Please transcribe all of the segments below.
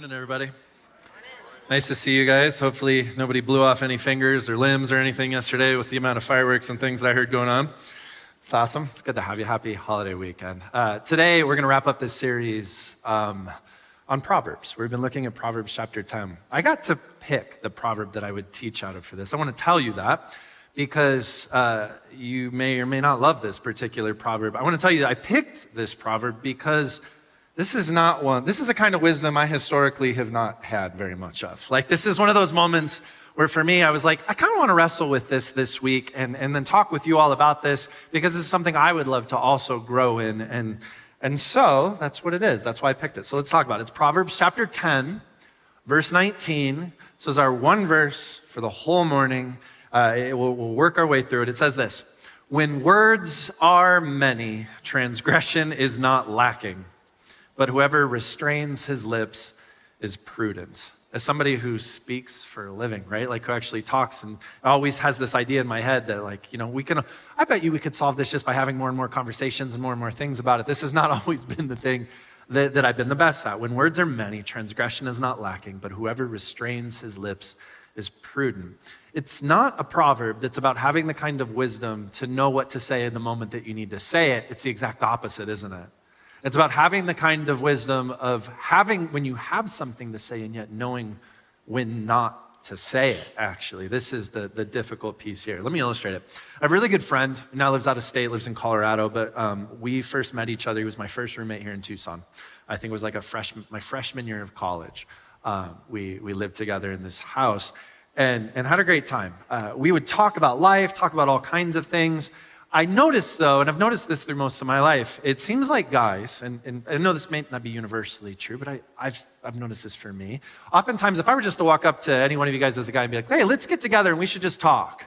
Morning, everybody. Nice to see you guys. Hopefully nobody blew off any fingers or limbs or anything yesterday with the amount of fireworks and things that I heard going on. It's awesome. It's good to have you. Happy holiday weekend. Today, we're going to wrap up this series on Proverbs. We've been looking at Proverbs chapter 10. I got to pick the proverb that I would teach out of for this. I want to tell you that because you may or may not love this particular proverb. I want to tell you that I picked this proverb because this is a kind of wisdom I historically have not had very much of. Like, this is one of those moments where for me, I was like, I kind of want to wrestle with this week and then talk with you all about this because it's something I would love to also grow in. And so that's what it is. That's why I picked it. So let's talk about it. It's Proverbs chapter 10, verse 19. So it's our one verse for the whole morning. We'll work our way through it. It says this: when words are many, transgression is not lacking, but whoever restrains his lips is prudent. As somebody who speaks for a living, right? Like, who actually talks and always has this idea in my head that, like, you know, I bet you we could solve this just by having more and more conversations and more things about it. This has not always been the thing that I've been the best at. When words are many, transgression is not lacking, but whoever restrains his lips is prudent. It's not a proverb that's about having the kind of wisdom to know what to say in the moment that you need to say it. It's the exact opposite, isn't it? It's about having the kind of wisdom of having when you have something to say and yet knowing when not to say it, actually. This is the difficult piece here. Let me illustrate it. I have a really good friend who now lives out of state, lives in Colorado, but we first met each other. He was my first roommate here in Tucson. I think it was like my freshman year of college. We lived together in this house and had a great time. We would talk about life, talk about all kinds of things. I noticed, though, and I've noticed this through most of my life, it seems like guys, and I know this may not be universally true, but I've noticed this for me. Oftentimes, if I were just to walk up to any one of you guys as a guy and be like, hey, let's get together and we should just talk,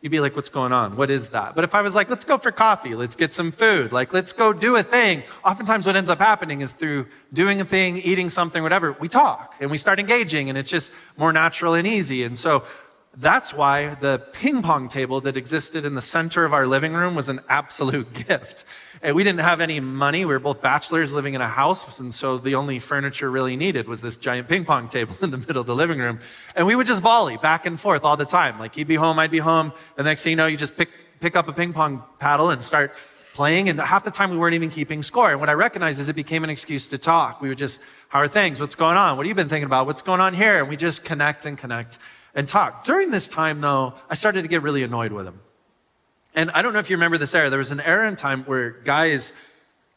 you'd be like, what's going on? What is that? But if I was like, let's go for coffee, let's get some food, like, let's go do a thing, oftentimes what ends up happening is through doing a thing, eating something, whatever, we talk and we start engaging and it's just more natural and easy. And so that's why the ping pong table that existed in the center of our living room was an absolute gift. And we didn't have any money. We were both bachelors living in a house. And so the only furniture really needed was this giant ping pong table in the middle of the living room. And we would just volley back and forth all the time. Like, he'd be home, I'd be home. And the next thing you know, you just pick up a ping pong paddle and start playing. And half the time we weren't even keeping score. And what I recognized is it became an excuse to talk. We would just, how are things? What's going on? What have you been thinking about? What's going on here? And we just connect and talk. During this time, though, I started to get really annoyed with him. And I don't know if you remember this era. There was an era in time where guys,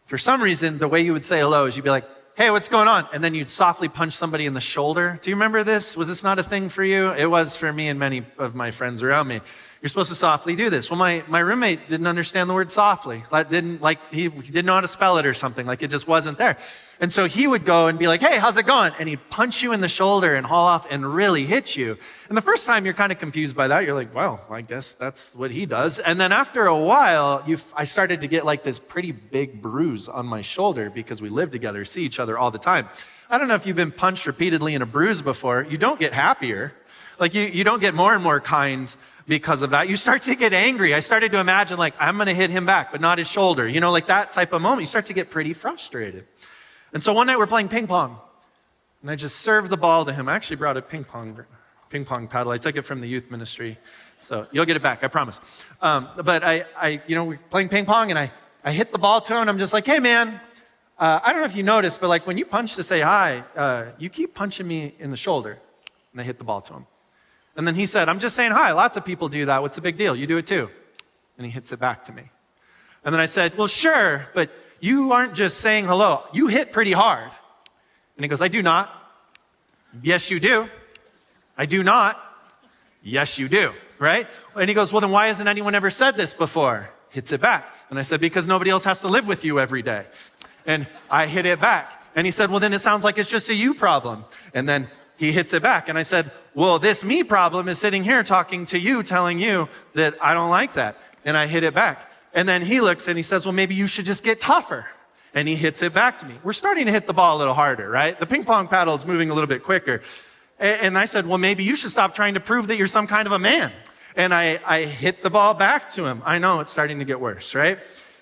for some reason, the way you would say hello is you'd be like, hey, what's going on? And then you'd softly punch somebody in the shoulder. Do you remember this? Was this not a thing for you? It was for me and many of my friends around me. You're supposed to softly do this. Well, my roommate didn't understand the word softly. He didn't know how to spell it or something. Like, it just wasn't there. And so he would go and be like, hey, how's it going? And he'd punch you in the shoulder and haul off and really hit you. And the first time you're kind of confused by that. You're like, well, I guess that's what he does. And then after a while, I started to get like this pretty big bruise on my shoulder because we live together, see each other all the time. I don't know if you've been punched repeatedly in a bruise before. You don't get happier. Like, you don't get more and more kind because of that. You start to get angry. I started to imagine, like, I'm going to hit him back, but not his shoulder. You know, like that type of moment. You start to get pretty frustrated. And so one night we're playing ping pong, and I just served the ball to him. I actually brought a ping pong paddle. I took it from the youth ministry, so you'll get it back, I promise. But we're playing ping pong, and I hit the ball to him, and I'm just like, hey, man, I don't know if you noticed, but like when you punch to say hi, you keep punching me in the shoulder. And I hit the ball to him. And then he said, I'm just saying hi. Lots of people do that. What's the big deal? You do it too. And he hits it back to me. And then I said, well, sure, but you aren't just saying hello. You hit pretty hard. And he goes, I do not. Yes, you do. I do not. Yes, you do. Right? And he goes, well, then why hasn't anyone ever said this before? Hits it back. And I said, because nobody else has to live with you every day. And I hit it back. And he said, well, then it sounds like it's just a you problem. And then he hits it back. And I said, well, this me problem is sitting here talking to you, telling you that I don't like that. And I hit it back. And then he looks and he says, well, maybe you should just get tougher. And he hits it back to me. We're starting to hit the ball a little harder, right? The ping pong paddle is moving a little bit quicker. And I said, well, maybe you should stop trying to prove that you're some kind of a man. And I hit the ball back to him. I know it's starting to get worse, right?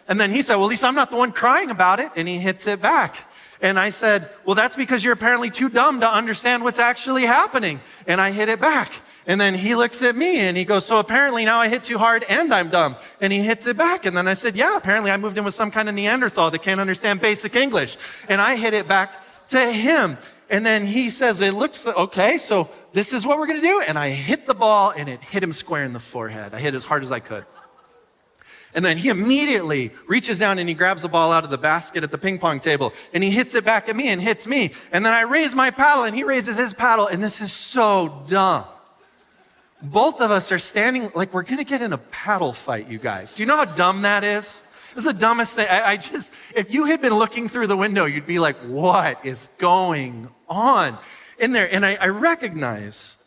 And then he said, well, at least I'm not the one crying about it. And he hits it back. And I said, well, that's because you're apparently too dumb to understand what's actually happening. And I hit it back. And then he looks at me and he goes, so apparently now I hit too hard and I'm dumb. And he hits it back. And then I said, yeah, apparently I moved in with some kind of Neanderthal that can't understand basic English. And I hit it back to him. And then he says, it looks, okay, so this is what we're going to do. And I hit the ball and it hit him square in the forehead. I hit as hard as I could. And then he immediately reaches down and he grabs the ball out of the basket at the ping pong table and he hits it back at me and hits me. And then I raise my paddle and he raises his paddle. And this is so dumb. Both of us are standing like we're going to get in a paddle fight, you guys. Do you know how dumb that is? This is the dumbest thing. If you had been looking through the window, you'd be like, what is going on in there? And I recognize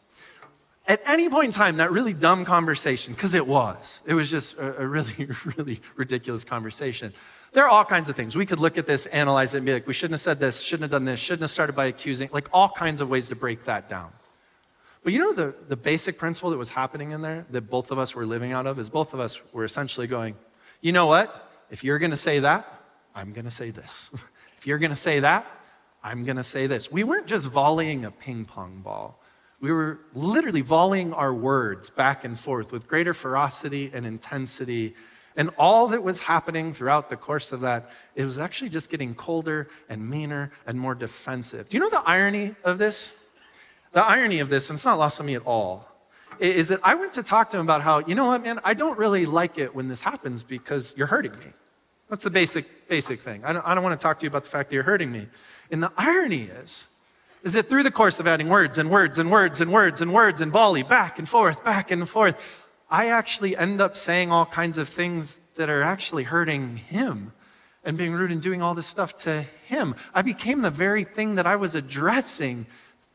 at any point in time, that really dumb conversation, because it was just a really, really ridiculous conversation. There are all kinds of things. We could look at this, analyze it, and be like, we shouldn't have said this, shouldn't have done this, shouldn't have started by accusing, like all kinds of ways to break that down. But you know the basic principle that was happening in there, that both of us were living out of, is both of us were essentially going, you know what? If you're going to say that, I'm going to say this. If you're going to say that, I'm going to say this. We weren't just volleying a ping pong ball. We were literally volleying our words back and forth with greater ferocity and intensity. And all that was happening throughout the course of that, it was actually just getting colder and meaner and more defensive. Do you know the irony of this? The irony of this, and it's not lost on me at all, is that I went to talk to him about how, you know what, man, I don't really like it when this happens because you're hurting me. That's the basic thing. I don't want to talk to you about the fact that you're hurting me. And the irony is that through the course of adding words and words and words and words and words and volley back and forth, I actually end up saying all kinds of things that are actually hurting him and being rude and doing all this stuff to him. I became the very thing that I was addressing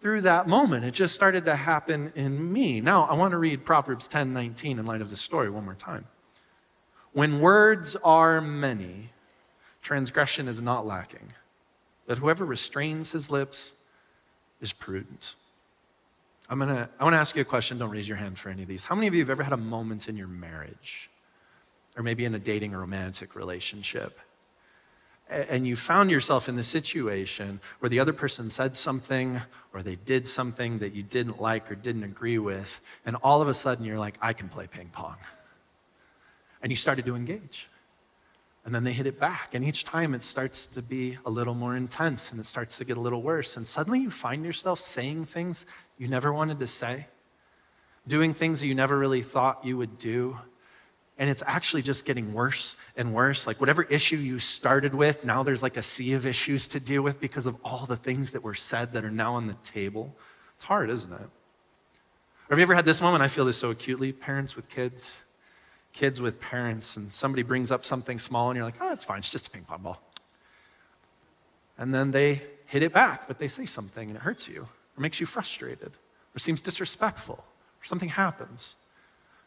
through that moment. It just started to happen in me. Now, I want to read Proverbs 10:19 in light of this story one more time. When words are many, transgression is not lacking, but whoever restrains his lips is prudent. I want to ask you a question. Don't raise your hand for any of these. How many of you have ever had a moment in your marriage, or maybe in a dating or romantic relationship, and you found yourself in the situation where the other person said something or they did something that you didn't like or didn't agree with, and all of a sudden you're like, I can play ping pong. And you started to engage. And then they hit it back. And each time it starts to be a little more intense and it starts to get a little worse. And suddenly you find yourself saying things you never wanted to say, doing things that you never really thought you would do. And it's actually just getting worse and worse. Like whatever issue you started with, now there's like a sea of issues to deal with because of all the things that were said that are now on the table. It's hard, isn't it? Have you ever had this moment? I feel this so acutely. Parents with kids with parents, and somebody brings up something small and you're like, oh, it's fine, it's just a ping pong ball. And then they hit it back, but they say something and it hurts you or makes you frustrated or seems disrespectful or something happens.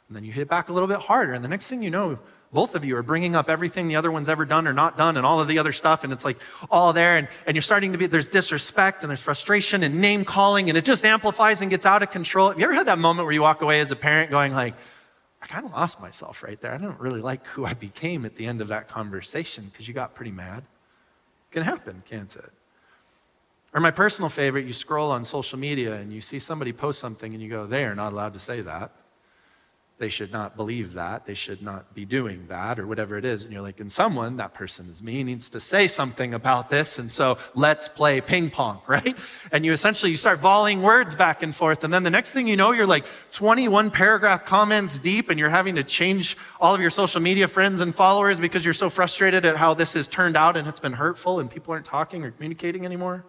And then you hit it back a little bit harder, and the next thing you know, both of you are bringing up everything the other one's ever done or not done and all of the other stuff, and it's like all there, and you're starting to be, there's disrespect and there's frustration and name calling, and it just amplifies and gets out of control. Have you ever had that moment where you walk away as a parent going like, I kind of lost myself right there. I don't really like who I became at the end of that conversation because you got pretty mad? It can happen, can't it? Or my personal favorite, you scroll on social media and you see somebody post something and you go, they are not allowed to say that. They should not believe that. They should not be doing that, or whatever it is. And you're like, and someone, that person is me, needs to say something about this. And so let's play ping pong, right? And you start volleying words back and forth. And then the next thing you know, you're like 21 paragraph comments deep, and you're having to change all of your social media friends and followers because you're so frustrated at how this has turned out and it's been hurtful and people aren't talking or communicating anymore.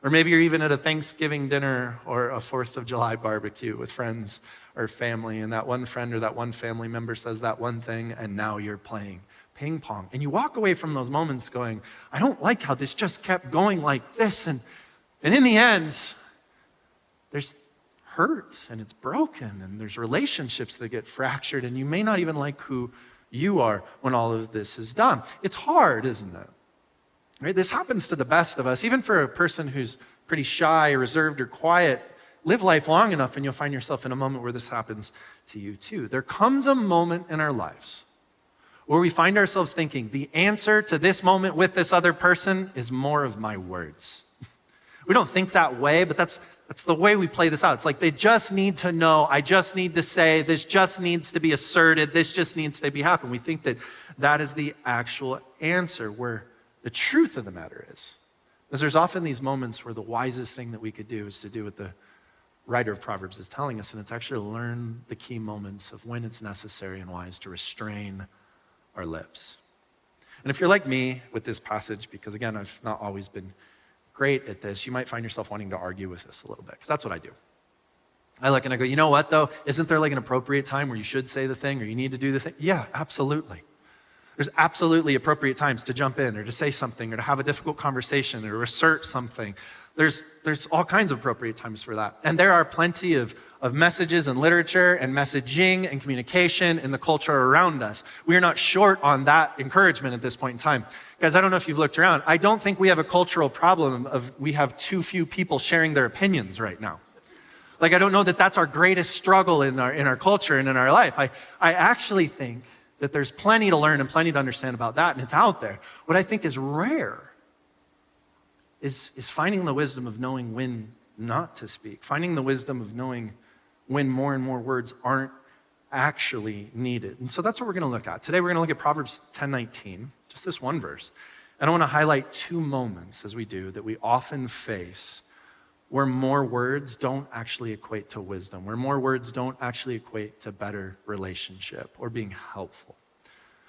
Or maybe you're even at a Thanksgiving dinner or a 4th of July barbecue with friends or family, and that one friend or that one family member says that one thing, and now you're playing ping pong. And you walk away from those moments going, I don't like how this just kept going like this. And in the end, there's hurt and it's broken and there's relationships that get fractured, and you may not even like who you are when all of this is done. It's hard, isn't it? Right? This happens to the best of us. Even for a person who's pretty shy or reserved or quiet, live life long enough and you'll find yourself in a moment where this happens to you too. There comes a moment in our lives where we find ourselves thinking, the answer to this moment with this other person is more of my words. We don't think that way, but that's the way we play this out. It's like they just need to know, I just need to say, this just needs to be asserted, this just needs to be happen. We think that that is the actual answer, where the truth of the matter is there's often these moments where the wisest thing that we could do is to do what the writer of Proverbs is telling us, and it's actually learn the key moments of when it's necessary and wise to restrain our lips. And if you're like me with this passage, because again, I've not always been great at this, you might find yourself wanting to argue with this a little bit, because that's what I do. I look and I go, you know what though? Isn't there like an appropriate time where you should say the thing or you need to do the thing? Yeah, absolutely. There's absolutely appropriate times to jump in or to say something or to have a difficult conversation or assert something. There's all kinds of appropriate times for that. And there are plenty of messages and literature and messaging and communication in the culture around us. We are not short on that encouragement at this point in time. Guys, I don't know if you've looked around. I don't think we have a cultural problem of we have too few people sharing their opinions right now. Like, I don't know that that's our greatest struggle in our culture and in our life. I actually think that there's plenty to learn and plenty to understand about that, and it's out there. What I think is rare is finding the wisdom of knowing when not to speak, finding the wisdom of knowing when more and more words aren't actually needed. And so that's what we're going to look at. Today we're going to look at Proverbs 10:19, just this one verse. And I want to highlight two moments as we do that we often face where more words don't actually equate to wisdom, where more words don't actually equate to better relationship or being helpful.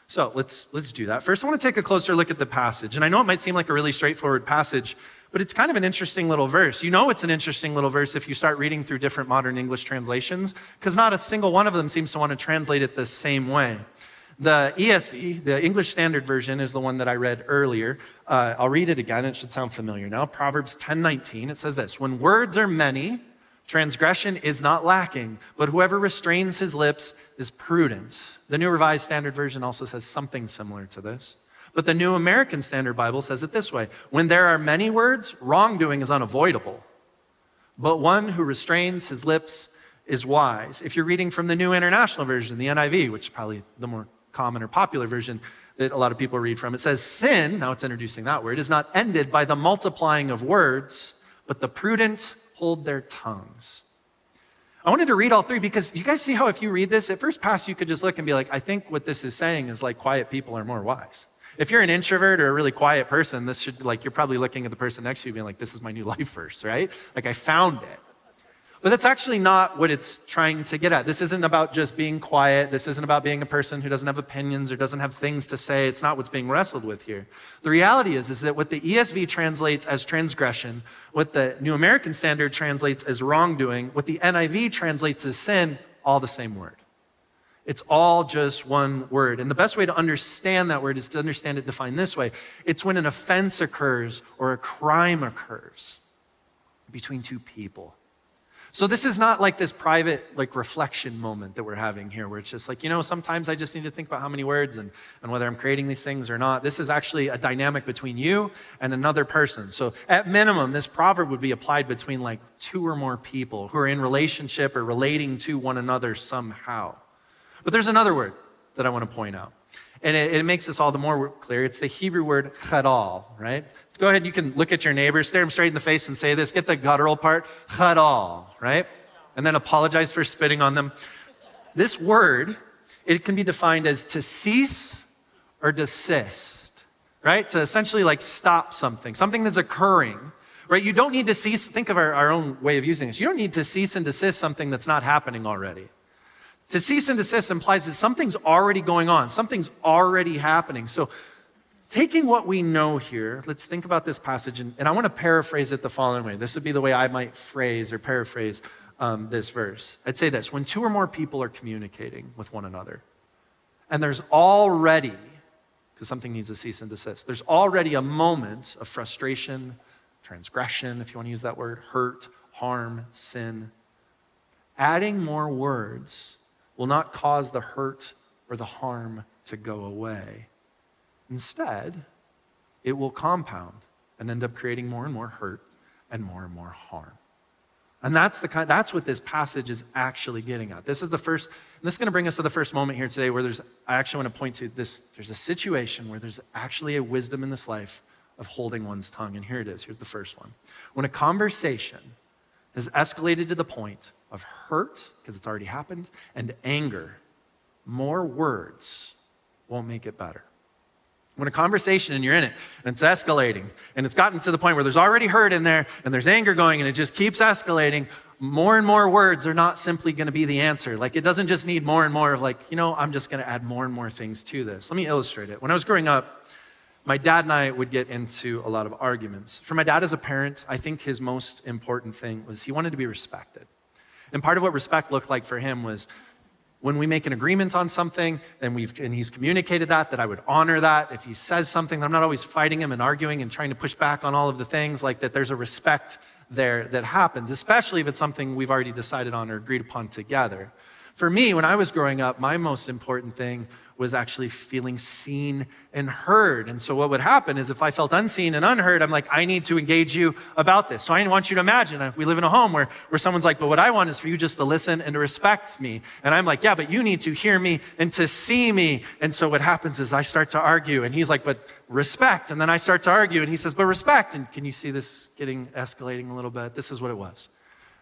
So let's do that. First, I want to take a closer look at the passage. And I know it might seem like a really straightforward passage, but it's kind of an interesting little verse. You know it's an interesting little verse if you start reading through different modern English translations, because not a single one of them seems to want to translate it the same way. The ESV, the English Standard Version, is the one that I read earlier. I'll read it again. It should sound familiar now. Proverbs 10:19, it says this: when words are many, transgression is not lacking, but whoever restrains his lips is prudent. The New Revised Standard Version also says something similar to this. But the New American Standard Bible says it this way: when there are many words, wrongdoing is unavoidable, but one who restrains his lips is wise. If you're reading from the New International Version, the NIV, which is probably the more common or popular version that a lot of people read from, it says, sin, now it's introducing that word, is not ended by the multiplying of words, but the prudent hold their tongues. I wanted to read all three because you guys see how if you read this, at first pass, you could just look and be like, I think what this is saying is like quiet people are more wise. If you're an introvert or a really quiet person, this should, like, you're probably looking at the person next to you being like, this is my new life verse, right? Like, I found it. But that's actually not what it's trying to get at. This isn't about just being quiet. This isn't about being a person who doesn't have opinions or doesn't have things to say. It's not what's being wrestled with here. The reality is that what the ESV translates as transgression, what the New American Standard translates as wrongdoing, what the NIV translates as sin, all the same word. It's all just one word. And the best way to understand that word is to understand it defined this way. It's when an offense occurs or a crime occurs between two people. So this is not like this private, like, reflection moment that we're having here where it's just like, sometimes I just need to think about how many words and whether I'm creating these things or not. This is actually a dynamic between you and another person. So at minimum, this proverb would be applied between like two or more people who are in relationship or relating to one another somehow. But there's another word that I want to point out. And it makes this all the more clear. It's the Hebrew word chadal, right? Go ahead, you can look at your neighbor, stare him straight in the face and say this. Get the guttural part, chadal, right? And then apologize for spitting on them. This word, it can be defined as to cease or desist, right? To essentially like stop something that's occurring, right? You don't need to cease. Think of our own way of using this. You don't need to cease and desist something that's not happening already. To cease and desist implies that something's already going on. Something's already happening. So taking what we know here, let's think about this passage. And I want to paraphrase it the following way. This would be the way I might phrase or paraphrase this verse. I'd say this: when two or more people are communicating with one another, and there's already, because something needs to cease and desist, there's already a moment of frustration, transgression, if you want to use that word, hurt, harm, sin. Adding more words will not cause the hurt or the harm to go away. Instead, it will compound and end up creating more and more hurt and more harm. And that's what this passage is actually getting at. This is going to bring us to the first moment here today where I actually want to point to this. There's a situation where there's actually a wisdom in this life of holding one's tongue. And here it is. Here's the first one. When a conversation has escalated to the point of hurt, because it's already happened, and anger, more words won't make it better. When a conversation and you're in it and it's escalating and it's gotten to the point where there's already hurt in there and there's anger going and it just keeps escalating, more and more words are not simply going to be the answer. Like it doesn't just need more and more of I'm just going to add more and more things to this. Let me illustrate it. When I was growing up, my dad and I would get into a lot of arguments. For my dad as a parent, I think his most important thing was he wanted to be respected. And part of what respect looked like for him was when we make an agreement on something, and he's communicated that I would honor that. If he says something, that I'm not always fighting him and arguing and trying to push back on all of the things, like that there's a respect there that happens, especially if it's something we've already decided on or agreed upon together. For me, when I was growing up, my most important thing was actually feeling seen and heard. And so what would happen is if I felt unseen and unheard, I'm like, I need to engage you about this. So I want you to imagine we live in a home where someone's like, but what I want is for you just to listen and to respect me. And I'm like, yeah, but you need to hear me and to see me. And so what happens is I start to argue and he's like, but respect. And then I start to argue and he says, but respect. And can you see this escalating a little bit? This is what it was.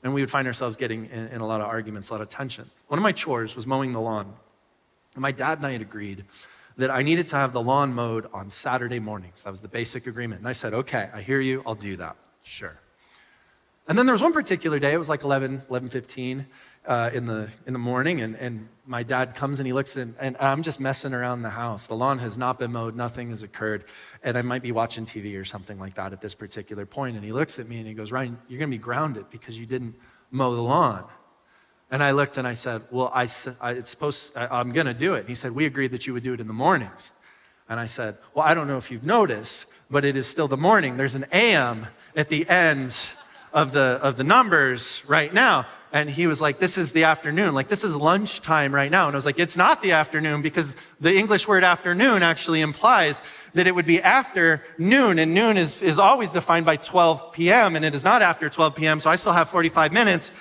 And we would find ourselves getting in a lot of arguments, a lot of tension. One of my chores was mowing the lawn. And my dad and I had agreed that I needed to have the lawn mowed on Saturday mornings. That was the basic agreement. And I said, okay, I hear you, I'll do that. Sure. And then there was one particular day, it was like 11:15 in the morning, and my dad comes and he looks and I'm just messing around the house. The lawn has not been mowed, nothing has occurred, and I might be watching TV or something like that at this particular point. And he looks at me and he goes, Ryan, you're gonna be grounded because you didn't mow the lawn. And I looked and I said, well, I'm gonna do it. And he said, we agreed that you would do it in the mornings. And I said, well, I don't know if you've noticed, but it is still the morning. There's an AM at the end of the numbers right now. And he was like, this is the afternoon. Like, this is lunchtime right now. And I was like, it's not the afternoon because the English word afternoon actually implies that it would be after noon. And noon is always defined by 12 p.m. And it is not after 12 p.m. So I still have 45 minutes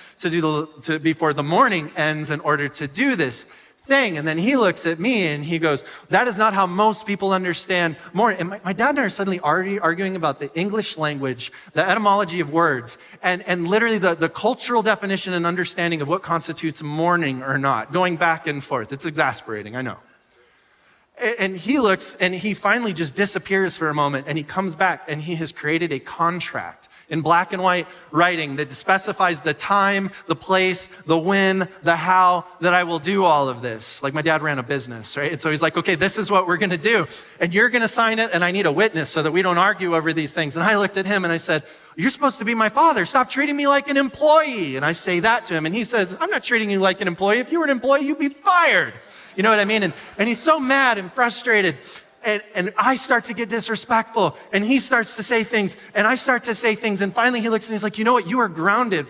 before the morning ends in order to do this thing. And then he looks at me and he goes, that is not how most people understand more. And my dad and I are suddenly already arguing about the English language, the etymology of words, and literally the cultural definition and understanding of what constitutes mourning or not, going back and forth. It's exasperating, I know. And he looks and he finally just disappears for a moment and he comes back and he has created a contract in black and white writing that specifies the time, the place, the when, the how that I will do all of this. Like my dad ran a business, right? And so he's like, okay, this is what we're going to do. And you're going to sign it and I need a witness so that we don't argue over these things. And I looked at him and I said, you're supposed to be my father. Stop treating me like an employee. And I say that to him and he says, I'm not treating you like an employee. If you were an employee, you'd be fired. You know what I mean? And he's so mad and frustrated. And I start to get disrespectful and he starts to say things and I start to say things. And finally he looks and he's like, you know what? You are grounded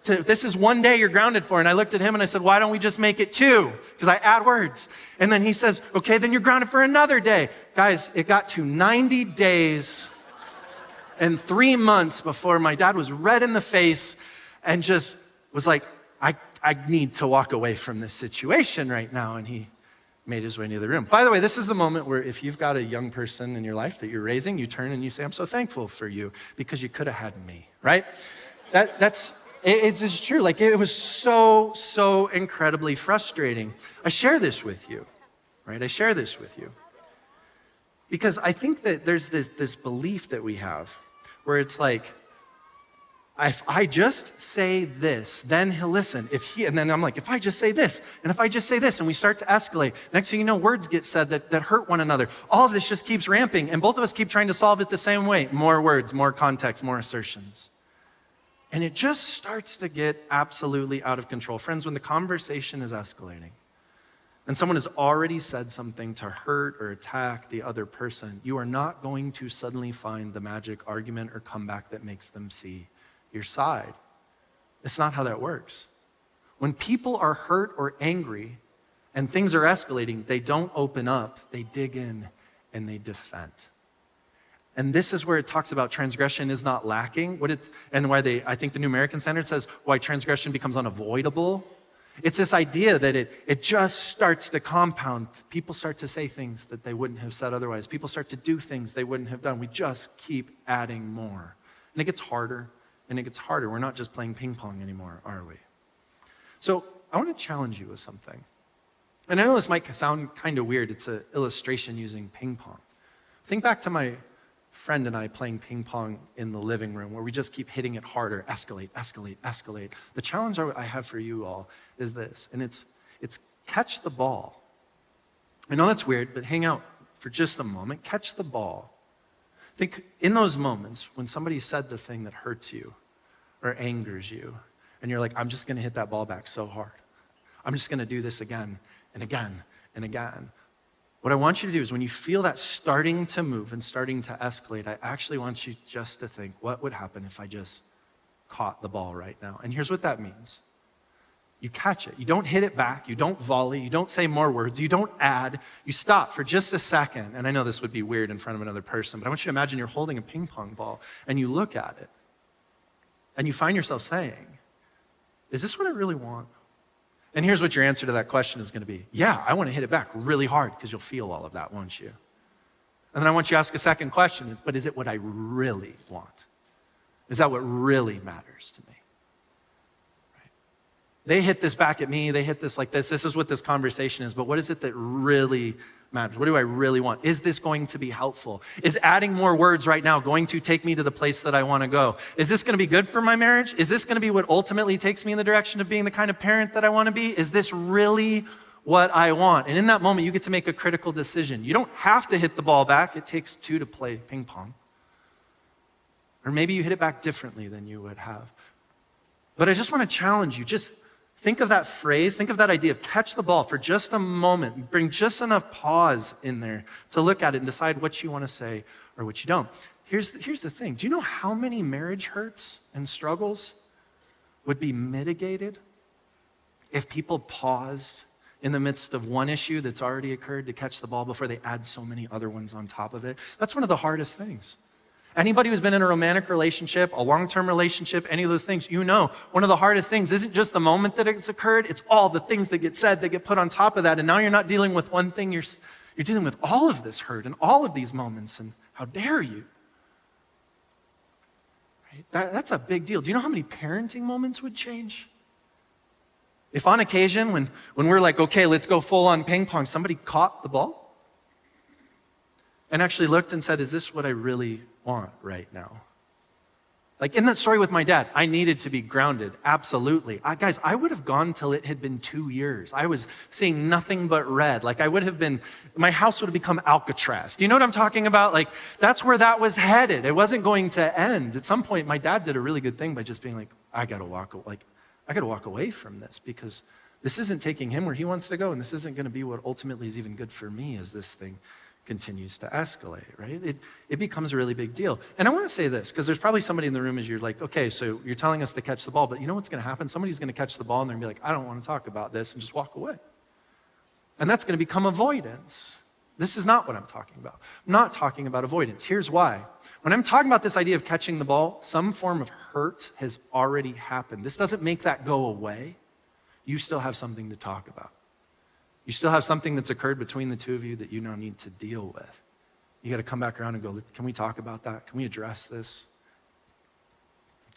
this is one day you're grounded for. And I looked at him and I said, why don't we just make it 2? Because I add words. And then he says, okay, then you're grounded for another day. Guys, it got to 90 days and 3 months before my dad was red in the face and just was like, I need to walk away from this situation right now. And he made his way into the room. By the way, this is the moment where if you've got a young person in your life that you're raising, you turn and you say, I'm so thankful for you because you could have had me, right? It's true. Like it was so incredibly frustrating. I share this with you, right? I share this with you because I think that there's this belief that we have where it's like, if I just say this, then he'll listen. And then I'm like, if I just say this, and if I just say this, and we start to escalate. Next thing you know, words get said that hurt one another. All of this just keeps ramping, and both of us keep trying to solve it the same way. More words, more context, more assertions. And it just starts to get absolutely out of control. Friends, when the conversation is escalating, and someone has already said something to hurt or attack the other person, you are not going to suddenly find the magic argument or comeback that makes them see your side. It's not how that works. When people are hurt or angry and things are escalating, they don't open up, they dig in and they defend. And this is where it talks about transgression is not lacking. And why I think the New American Standard says why transgression becomes unavoidable. It's this idea that it just starts to compound. People start to say things that they wouldn't have said otherwise. People start to do things they wouldn't have done. We just keep adding more. And it gets harder, and it gets harder. We're not just playing ping pong anymore, are we? So I want to challenge you with something. And I know this might sound kind of weird. It's an illustration using ping pong. Think back to my friend and I playing ping pong in the living room where we just keep hitting it harder, escalate, escalate, escalate. The challenge I have for you all is this, and it's catch the ball. I know that's weird, but hang out for just a moment. Catch the ball. Think in those moments when somebody said the thing that hurts you or angers you, and you're like, I'm just going to hit that ball back so hard. I'm just going to do this again and again and again. What I want you to do is when you feel that starting to move and starting to escalate, I actually want you just to think, what would happen if I just caught the ball right now? And here's what that means. You catch it. You don't hit it back. You don't volley. You don't say more words. You don't add. You stop for just a second. And I know this would be weird in front of another person, but I want you to imagine you're holding a ping pong ball and you look at it and you find yourself saying, is this what I really want? And here's what your answer to that question is going to be. Yeah, I want to hit it back really hard because you'll feel all of that, won't you? And then I want you to ask a second question, but is it what I really want? Is that what really matters to me? Right? They hit this back at me. They hit this like this. This is what this conversation is, but what is it that really matters? What do I really want? Is this going to be helpful? Is adding more words right now going to take me to the place that I want to go? Is this going to be good for my marriage? Is this going to be what ultimately takes me in the direction of being the kind of parent that I want to be? Is this really what I want? And in that moment, you get to make a critical decision. You don't have to hit the ball back. It takes two to play ping pong. Or maybe you hit it back differently than you would have. But I just want to challenge you. Just think of that phrase, think of that idea of catch the ball for just a moment. Bring just enough pause in there to look at it and decide what you want to say or what you don't. Here's the thing. Do you know how many marriage hurts and struggles would be mitigated if people paused in the midst of one issue that's already occurred to catch the ball before they add so many other ones on top of it? That's one of the hardest things. Anybody who's been in a romantic relationship, a long-term relationship, any of those things, you know one of the hardest things isn't just the moment that it's occurred, it's all the things that get said, that get put on top of that. And now you're not dealing with one thing, you're dealing with all of this hurt and all of these moments, and how dare you? Right? That's a big deal. Do you know how many parenting moments would change? If on occasion, when we're like, okay, let's go full on ping pong, somebody caught the ball and actually looked and said, is this what I really want right now? Like in that story with my dad, I needed to be grounded, absolutely. Guys, I would have gone till it had been 2 years. I was seeing nothing but red. Like my house would have become Alcatraz. Do you know what I'm talking about? Like that's where that was headed. It wasn't going to end. At some point, my dad did a really good thing by just being like, I gotta walk away from this because this isn't taking him where he wants to go, and this isn't gonna be what ultimately is even good for me as this thing continues to escalate, right? It becomes a really big deal. And I want to say this, because there's probably somebody in the room as you're like, okay, so you're telling us to catch the ball, but you know what's going to happen? Somebody's going to catch the ball and they're going to be like, I don't want to talk about this, and just walk away. And that's going to become avoidance. This is not what I'm talking about. I'm not talking about avoidance. Here's why. When I'm talking about this idea of catching the ball, some form of hurt has already happened. This doesn't make that go away. You still have something to talk about. You still have something that's occurred between the two of you that you now need to deal with. You got to come back around and go, can we talk about that? Can we address this?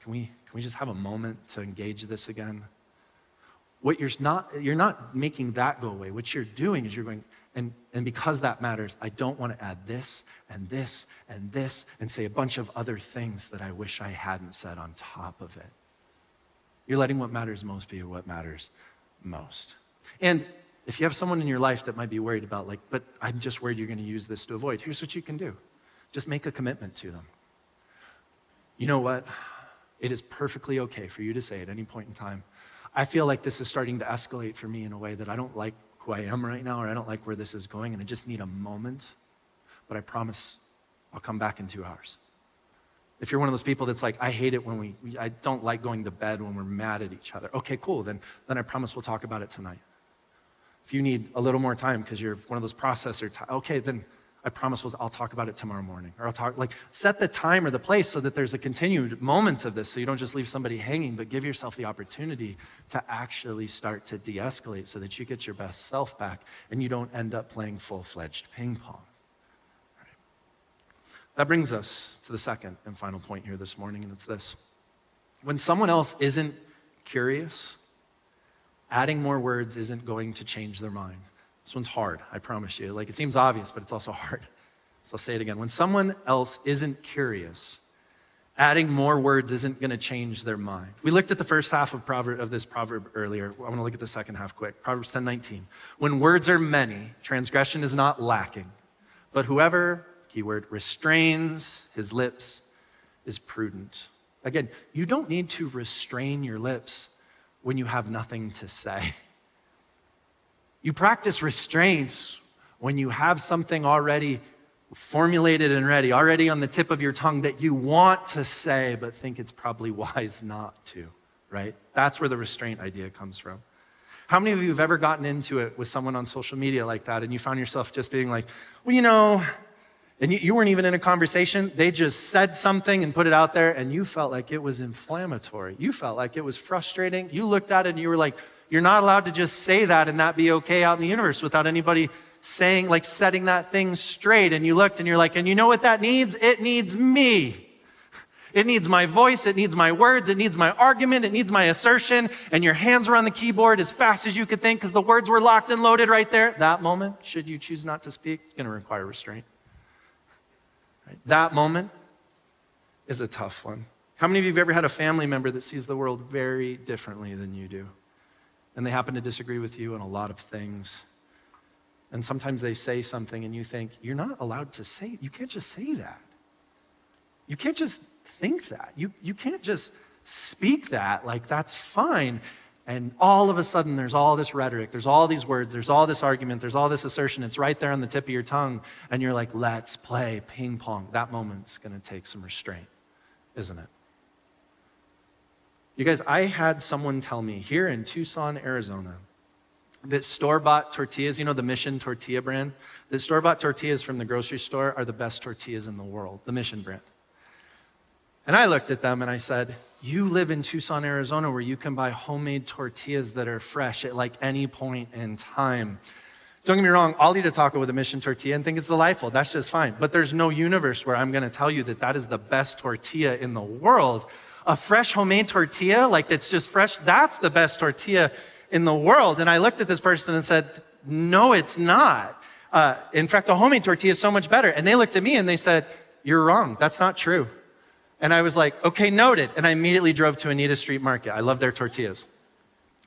Can we just have a moment to engage this again? You're not making that go away. What you're doing is you're going, and because that matters, I don't want to add this and this and this and say a bunch of other things that I wish I hadn't said on top of it. You're letting what matters most be what matters most. And if you have someone in your life that might be worried about but I'm just worried you're going to use this to avoid, here's what you can do. Just make a commitment to them. You know what? It is perfectly okay for you to say at any point in time, I feel like this is starting to escalate for me in a way that I don't like who I am right now, or I don't like where this is going, and I just need a moment, but I promise I'll come back in 2 hours. If you're one of those people that's like, I hate it when I don't like going to bed when we're mad at each other. Okay, cool, then I promise we'll talk about it tonight. If you need a little more time because you're one of those processor okay, then I promise I'll talk about it tomorrow morning. Or set the time or the place so that there's a continued moment of this so you don't just leave somebody hanging, but give yourself the opportunity to actually start to de-escalate so that you get your best self back and you don't end up playing full-fledged ping pong. Right. That brings us to the second and final point here this morning, and it's this. When someone else isn't curious, adding more words isn't going to change their mind. This one's hard, I promise you. It seems obvious, but it's also hard. So I'll say it again. When someone else isn't curious, adding more words isn't going to change their mind. We looked at the first half of this proverb earlier. I want to look at the second half quick. Proverbs 10:19. When words are many, transgression is not lacking. But whoever, keyword, restrains his lips is prudent. Again, you don't need to restrain your lips when you have nothing to say. You practice restraints when you have something already formulated and ready, already on the tip of your tongue that you want to say, but think it's probably wise not to, right? That's where the restraint idea comes from. How many of you have ever gotten into it with someone on social media like that and you found yourself just being like, well, and you weren't even in a conversation, they just said something and put it out there and you felt like it was inflammatory. You felt like it was frustrating. You looked at it and you were like, you're not allowed to just say that and that be okay out in the universe without anybody saying, setting that thing straight. And you looked and you're like, and you know what that needs? It needs me. It needs my voice. It needs my words. It needs my argument. It needs my assertion. And your hands were on the keyboard as fast as you could think because the words were locked and loaded right there. That moment, should you choose not to speak, it's going to require restraint. Right? That moment is a tough one. How many of you have ever had a family member that sees the world very differently than you do? And they happen to disagree with you on a lot of things. And sometimes they say something and you think, you're not allowed to say it. You can't just say that. You can't just think that. You can't just speak that, that's fine. And all of a sudden there's all this rhetoric, there's all these words, there's all this argument, there's all this assertion. It's right there on the tip of your tongue. And you're like, let's play ping pong. That moment's gonna take some restraint, isn't it? You guys, I had someone tell me here in Tucson, Arizona, that store-bought tortillas, the Mission tortilla brand, that store-bought tortillas from the grocery store are the best tortillas in the world, the Mission brand. And I looked at them and I said, you live in Tucson, Arizona, where you can buy homemade tortillas that are fresh at any point in time. Don't get me wrong, I'll eat a taco with a Mission tortilla and think it's delightful. That's just fine. But there's no universe where I'm gonna tell you that is the best tortilla in the world. A fresh homemade tortilla, that's just fresh, that's the best tortilla in the world. And I looked at this person and said, no, it's not. In fact, a homemade tortilla is so much better. And they looked at me and they said, you're wrong, that's not true. And I was like, okay, noted. And I immediately drove to Anita Street Market. I love their tortillas.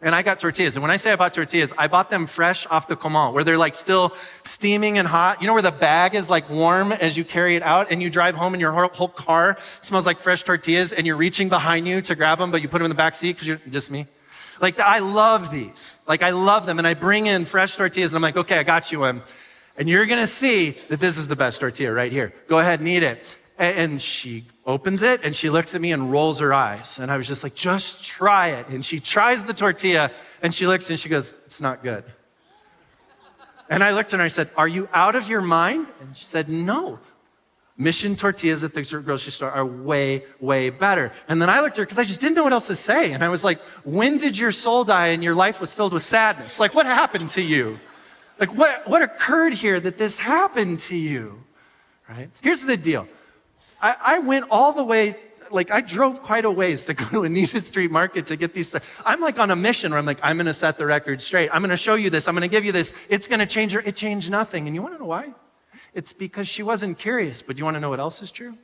And I got tortillas. And when I say I bought tortillas, I bought them fresh off the comal, where they're still steaming and hot. You know where the bag is warm as you carry it out and you drive home and your whole car smells like fresh tortillas and you're reaching behind you to grab them, but you put them in the back seat because you're just me. I love these. I love them. And I bring in fresh tortillas and I'm like, okay, I got you one. And you're going to see that this is the best tortilla right here. Go ahead and eat it. And she opens it and she looks at me and rolls her eyes. And I was just like, just try it. And she tries the tortilla and she looks and she goes, it's not good. And I looked at her and I said, are you out of your mind? And she said, no. Mission tortillas at the grocery store are way, way better. And then I looked at her because I just didn't know what else to say. And I was like, when did your soul die and your life was filled with sadness? What happened to you? What occurred here that this happened to you? Right? Here's the deal. I went all the way, I drove quite a ways to go to Anita Street Market to get these. I'm on a mission where I'm going to set the record straight. I'm going to show you this. I'm going to give you this. It's going to change her. It changed nothing. And you want to know why? It's because she wasn't curious. But you want to know what else is true?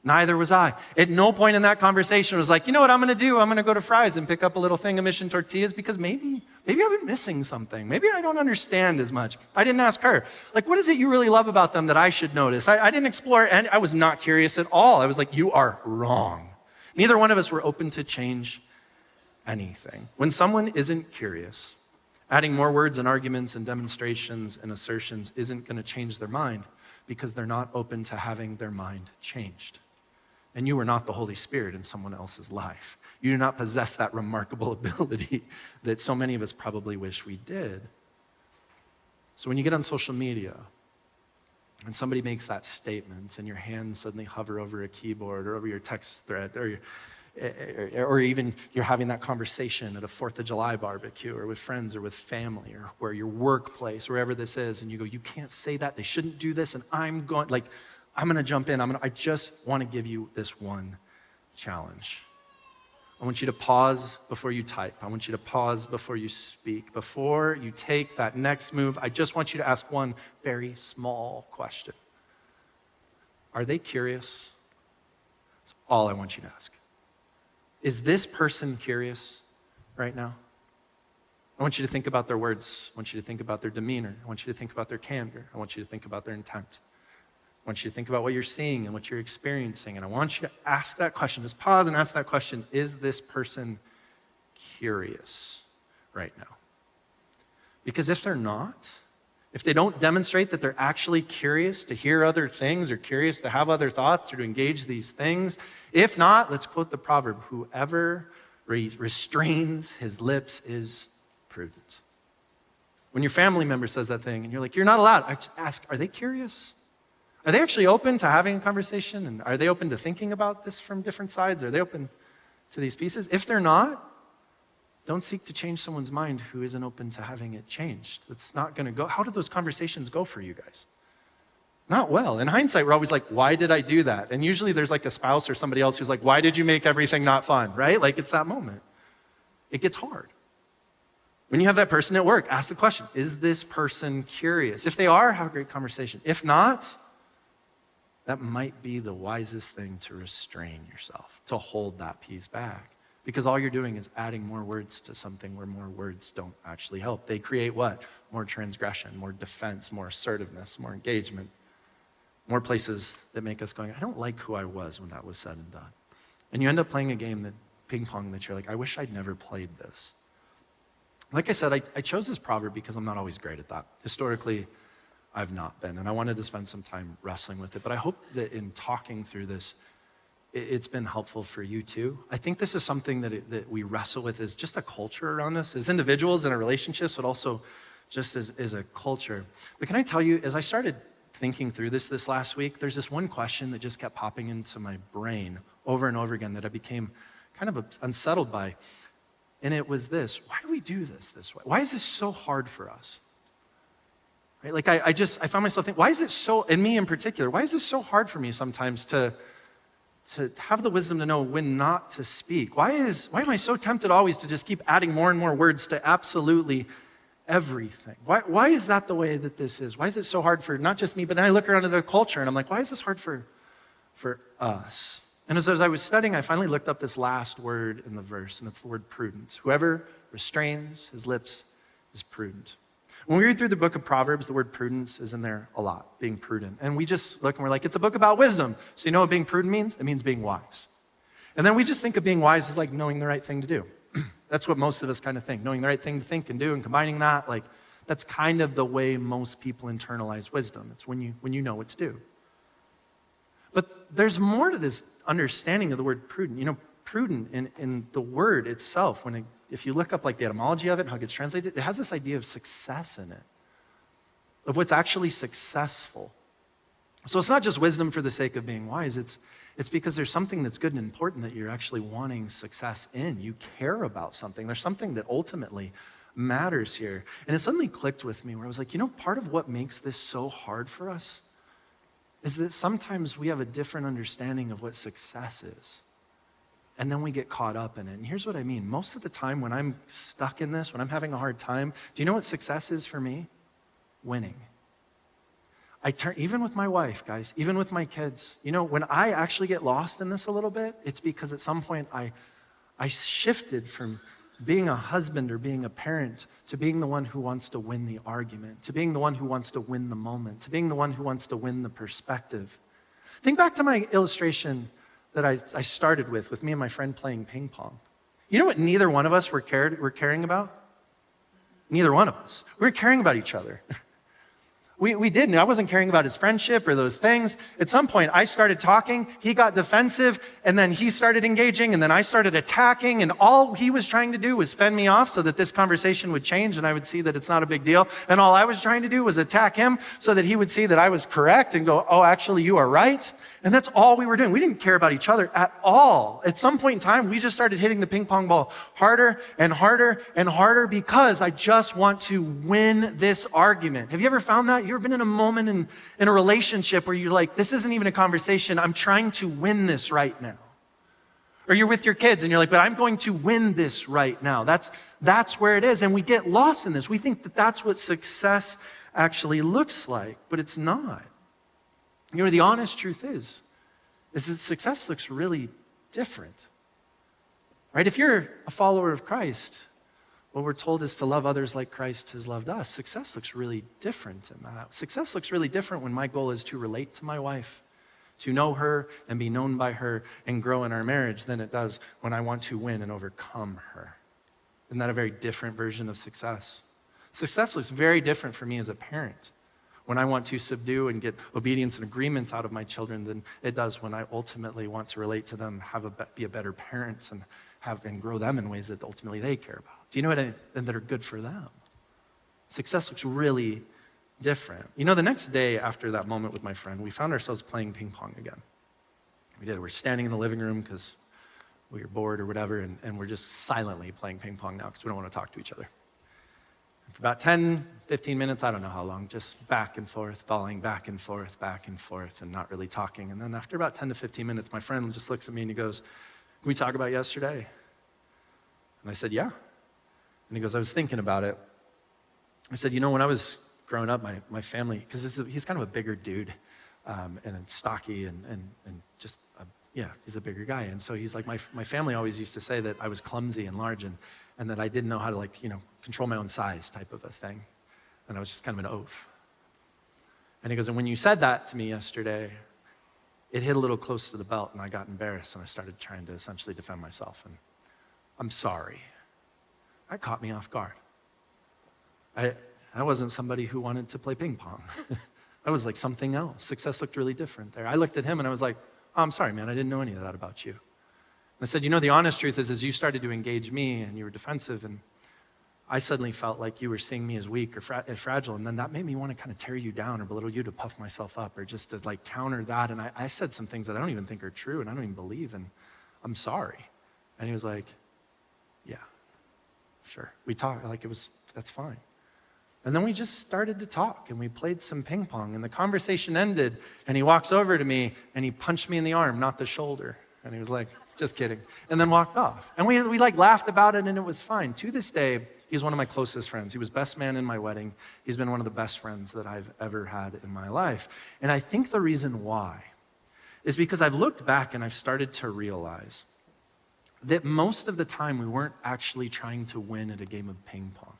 Neither was I. At no point in that conversation was you know what I'm going to do? I'm going to go to Fry's and pick up a little thing of Mission tortillas because maybe I've been missing something. Maybe I don't understand as much. I didn't ask her. What is it you really love about them that I should notice? I didn't explore, and I was not curious at all. I was like, you are wrong. Neither one of us were open to change anything. When someone isn't curious, adding more words and arguments and demonstrations and assertions isn't going to change their mind because they're not open to having their mind changed. And you are not the Holy Spirit in someone else's life. You do not possess that remarkable ability that so many of us probably wish we did. So when you get on social media, and somebody makes that statement and your hands suddenly hover over a keyboard or over your text thread, or even you're having that conversation at a 4th of July barbecue or with friends or with family or where your workplace, wherever this is, and you go, you can't say that, they shouldn't do this, and I'm going to jump in. I just want to give you this one challenge. I want you to pause before you type. I want you to pause before you speak. Before you take that next move, I just want you to ask one very small question. Are they curious? That's all I want you to ask. Is this person curious right now? I want you to think about their words. I want you to think about their demeanor. I want you to think about their candor. I want you to think about their intent. I want you to think about what you're seeing and what you're experiencing. And I want you to ask that question. Just pause and ask that question. Is this person curious right now? Because if they're not, if they don't demonstrate that they're actually curious to hear other things or curious to have other thoughts or to engage these things, if not, let's quote the proverb, whoever restrains his lips is prudent. When your family member says that thing and you're like, you're not allowed, I just ask, are they curious? Are they actually open to having a conversation? And are they open to thinking about this from different sides? Are they open to these pieces? If they're not, don't seek to change someone's mind who isn't open to having it changed. It's not going to go. How did those conversations go for you guys? Not well. In hindsight, we're always like, why did I do that? And usually there's like a spouse or somebody else who's like, why did you make everything not fun, right? Like it's that moment. It gets hard. When you have that person at work, ask the question, is this person curious? If they are, have a great conversation. If not, that might be the wisest thing to restrain yourself, to hold that piece back. Because all you're doing is adding more words to something where more words don't actually help. They create what? More transgression, more defense, more assertiveness, more engagement, more places that make us going, I don't like who I was when that was said and done. And you end up playing a game, that ping pong, that you're like, I wish I'd never played this. Like I said, I chose this proverb because I'm not always great at that. Historically, I've not been, and I wanted to spend some time wrestling with it. But I hope that in talking through this, it's been helpful for you too. I think this is something that we wrestle with as just a culture around us, as individuals in our relationships, but also just as a culture. But can I tell you, as I started thinking through this last week, there's this one question that just kept popping into my brain over and over again that I became kind of unsettled by. And it was this: why do we do this way? Why is this so hard for us? Right? Like I found myself thinking, why is it so, and me in particular, why is this so hard for me sometimes to have the wisdom to know when not to speak? Why am I so tempted always to just keep adding more and more words to absolutely everything? Why is that the way that this is? Why is it so hard for not just me, but then I look around at the culture and I'm like, why is this hard for us? And as I was studying, I finally looked up this last word in the verse, and it's the word prudent. Whoever restrains his lips is prudent. When we read through the book of Proverbs, the word prudence is in there a lot, being prudent. And we just look and we're like, it's a book about wisdom. So you know what being prudent means? It means being wise. And then we just think of being wise as like knowing the right thing to do. That's what most of us kind of think, knowing the right thing to think and do, and combining that, like that's kind of the way most people internalize wisdom. It's when you know what to do. But there's more to this understanding of the word prudent. You know, prudent in the word itself, if you look up like the etymology of it and how it gets translated, it has this idea of success in it, of what's actually successful. So it's not just wisdom for the sake of being wise, it's because there's something that's good and important that you're actually wanting success in. You care about something. There's something that ultimately matters here. And it suddenly clicked with me where I was like, part of what makes this so hard for us is that sometimes we have a different understanding of what success is. And then we get caught up in it. And here's what I mean. Most of the time when I'm stuck in this, when I'm having a hard time, do you know what success is for me? Winning. Even with my wife, guys, even with my kids, when I actually get lost in this a little bit, it's because at some point I shifted from being a husband or being a parent to being the one who wants to win the argument, to being the one who wants to win the moment, to being the one who wants to win the perspective. Think back to my illustration that I started with me and my friend playing ping pong. You know what neither one of us were caring about? Neither one of us. We were caring about each other. We didn't. I wasn't caring about his friendship or those things. At some point, I started talking, he got defensive, and then he started engaging, and then I started attacking, and all he was trying to do was fend me off so that this conversation would change and I would see that it's not a big deal. And all I was trying to do was attack him so that he would see that I was correct and go, oh, actually, you are right. And that's all we were doing. We didn't care about each other at all. At some point in time, we just started hitting the ping pong ball harder and harder and harder because I just want to win this argument. Have you ever found that? You ever been in a moment in a relationship where you're like, this isn't even a conversation. I'm trying to win this right now. Or you're with your kids and you're like, but I'm going to win this right now. That's where it is. And we get lost in this. We think that that's what success actually looks like, but it's not. You know, the honest truth is that success looks really different, right? If you're a follower of Christ, what we're told is to love others like Christ has loved us. Success looks really different in that. Success looks really different when my goal is to relate to my wife, to know her and be known by her and grow in our marriage than it does when I want to win and overcome her. Isn't that a very different version of success? Success looks very different for me as a parent when I want to subdue and get obedience and agreement out of my children than it does when I ultimately want to relate to them, be a better parent, and grow them in ways that ultimately they care about. Do you know what and that are good for them? Success looks really different. You know, the next day after that moment with my friend, we found ourselves playing ping pong again. We did. We're standing in the living room because we were bored or whatever, and we're just silently playing ping pong now because we don't want to talk to each other. For about 10, 15 minutes, I don't know how long, just back and forth, volleying back and forth, and not really talking. And then after about 10 to 15 minutes, my friend just looks at me and he goes, can we talk about yesterday? And I said, yeah. And he goes, I was thinking about it. I said, you know, when I was growing up, my family, because he's kind of a bigger dude, and stocky and just, he's a bigger guy. And so he's like, my family always used to say that I was clumsy and large and that I didn't know how to control my own size type of a thing. And I was just kind of an oaf. And he goes, and when you said that to me yesterday, it hit a little close to the belt and I got embarrassed and I started trying to essentially defend myself. And I'm sorry. That caught me off guard. I wasn't somebody who wanted to play ping pong. I was like something else. Success looked really different there. I looked at him and I was like, oh, I'm sorry, man. I didn't know any of that about you. I said, you know, the honest truth is you started to engage me and you were defensive and I suddenly felt like you were seeing me as weak or fragile, and then that made me want to kind of tear you down or belittle you to puff myself up or just to counter that. And I said some things that I don't even think are true and I don't even believe, and I'm sorry. And he was like, yeah, sure. We talked, that's fine. And then we just started to talk and we played some ping pong and the conversation ended and he walks over to me and he punched me in the arm, not the shoulder. And he was like, just kidding. And then walked off. And we laughed about it and it was fine. To this day, he's one of my closest friends. He was best man in my wedding. He's been one of the best friends that I've ever had in my life. And I think the reason why is because I've looked back and I've started to realize that most of the time we weren't actually trying to win at a game of ping pong.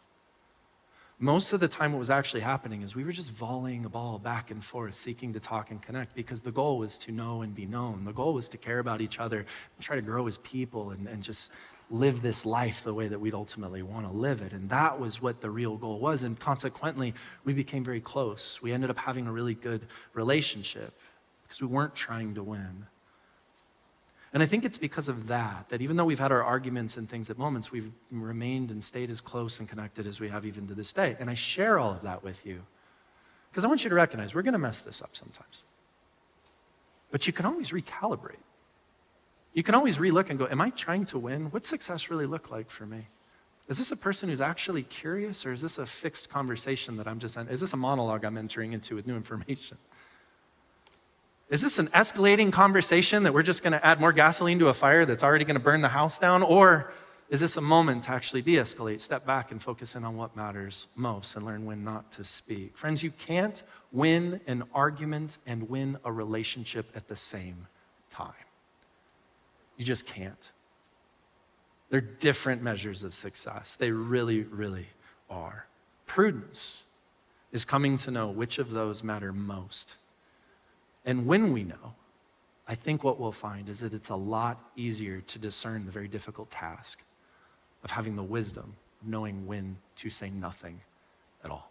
Most of the time what was actually happening is we were just volleying a ball back and forth, seeking to talk and connect because the goal was to know and be known. The goal was to care about each other, and try to grow as people and just live this life the way that we'd ultimately want to live it. And that was what the real goal was. And consequently, we became very close. We ended up having a really good relationship because we weren't trying to win. And I think it's because of that even though we've had our arguments and things at moments, we've remained and stayed as close and connected as we have even to this day. And I share all of that with you because I want you to recognize we're going to mess this up sometimes. But you can always recalibrate. You can always relook and go, am I trying to win? What's success really look like for me? Is this a person who's actually curious, or is this a fixed conversation that is this a monologue I'm entering into with new information? Is this an escalating conversation that we're just going to add more gasoline to a fire that's already going to burn the house down? Or is this a moment to actually de-escalate, step back and focus in on what matters most and learn when not to speak? Friends, you can't win an argument and win a relationship at the same time. You just can't. They're different measures of success. They really, really are. Prudence is coming to know which of those matter most. And when we know, I think what we'll find is that it's a lot easier to discern the very difficult task of having the wisdom of knowing when to say nothing at all.